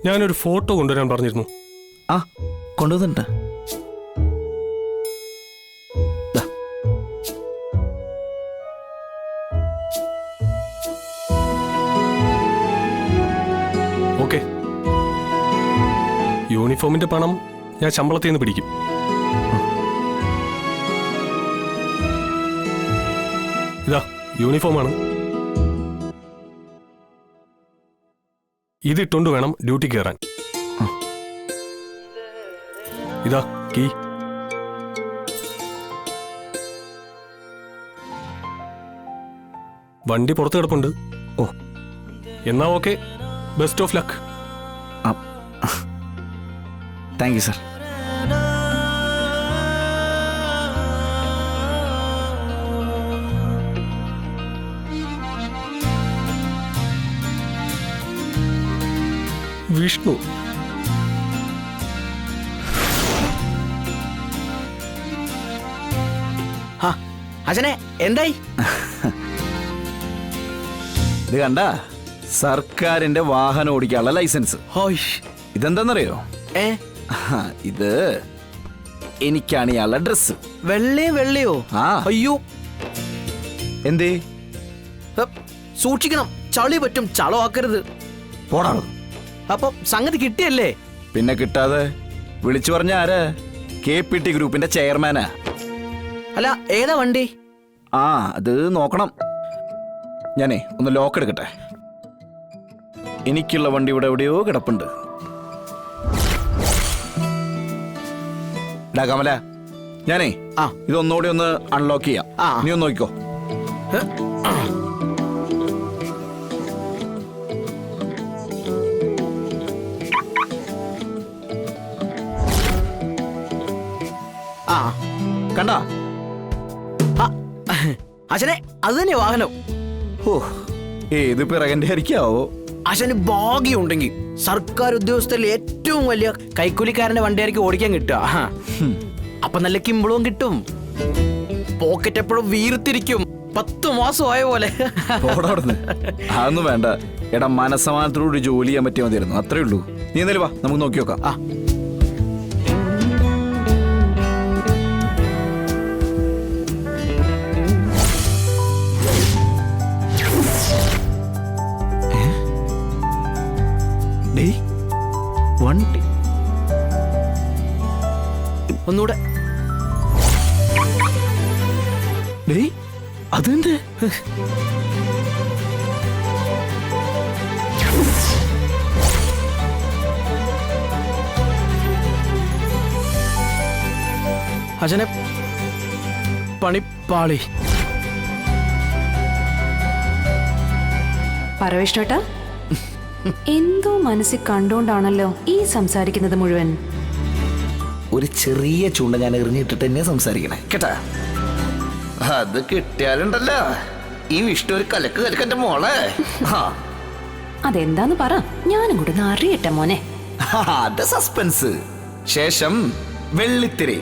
ഞാനൊരു ഫോട്ടോ കൊണ്ടുവരാൻ പറഞ്ഞിരുന്നു. ആ കൊണ്ടുവന്നിട്ടുണ്ട്. ഓക്കെ, യൂണിഫോമിന്റെ പണം ഞാൻ ശമ്പളത്തിൽ നിന്ന് പിടിക്കും. ഇതാ യൂണിഫോമാണ്. ഇതിട്ടുകൊണ്ട് വേണം ഡ്യൂട്ടി കയറാൻ. ഇതാ കീ. വണ്ടി പുറത്ത് കിടപ്പുണ്ട്. ഓ എന്നാ okay, best of luck. Thank you sir. Vishnu, അച്ഛനെ എന്തായി? ഇത് കണ്ട സർക്കാരിന്റെ വാഹനം ഓടിക്കാനുള്ള ലൈസൻസ്. ഇതെന്താന്നറിയോ? ഇത് എനിക്കാണ് ഇയാളുടെ ഡ്രസ്. വെള്ളയോ? ആ. അയ്യോ, എന്തേ? സൂക്ഷിക്കണം, ചളി പറ്റും, ചളമാക്കരുത്. പോടാ. അപ്പൊ സംഗതി കിട്ടിയല്ലേ? പിന്നെ കിട്ടാതെ വിളിച്ചു പറഞ്ഞ ആരാ? KPT ഗ്രൂപ്പിന്റെ ചെയർമാനാ. അല്ല, ഏതാ വണ്ടി? ആ അത് നോക്കണം. ഞാനേ ഒന്ന് ലോക്ക് എടുക്കട്ടെ. എനിക്കുള്ള വണ്ടി ഇവിടെ എവിടെയോ കിടപ്പുണ്ട്. ഡാ കമല, ഞാനേ ഇതൊന്നുകൂടി ഒന്ന് അൺലോക്ക് ചെയ്യാം. നീ ഒന്ന് നോക്കിക്കോ. കണ്ടാ? അച്ഛനെ അത് തന്നെ വാഹനം. ഓ ഏത് പിറകന്റെ ആയിരിക്കാവോ? അച്ഛന് ഭാഗ്യമുണ്ടെങ്കിൽ സർക്കാർ ഉദ്യോഗസ്ഥരിൽ ഏറ്റവും വലിയ കൈക്കൂലിക്കാരന്റെ വണ്ടിയായിരിക്കും ഓടിക്കാൻ കിട്ടുക. അപ്പൊ നല്ല കിമ്പളവും കിട്ടും, പോക്കറ്റ് എപ്പോഴും വീർത്തിരിക്കും, 10 മാസം ആയ പോലെ. അതൊന്നും വേണ്ട. എടാ, മനസ്സമാനത്തോട് ജോലി ചെയ്യാൻ പറ്റിയാൽ മതിയായിരുന്നു. അത്രേ ഉള്ളൂ. നീ എന്തായാലും വാ, നമുക്ക് നോക്കി നോക്കാം. വണ്ടി ഒന്നുകൂടെ. അതെന്ത്? അച്ഛനെ പണിപ്പാളി. പരവേഷ്ണേട്ടാ, എന്തോ മനസ്സിൽ കണ്ടോണ്ടാണല്ലോ ഈ സംസാരിക്കുന്നത് മുഴുവൻ. ഒരു ചെറിയ ചൂണ്ട ഞാൻ എറിഞ്ഞിട്ടിട്ട് തന്നെ സംസാരിക്കണേ കേട്ടാ. അത് കിട്ടിയാലുണ്ടല്ലോ ഈ വിഷ്ണു ഒരു കലക്ക് കലക്കന്റെ മോളെ. അതെന്താന്ന് പറ, ഞാനും കൂടെ അറിയട്ടെ മോനെ. അത് സസ്പെൻസ്. ശേഷം വെള്ളിത്തിരി.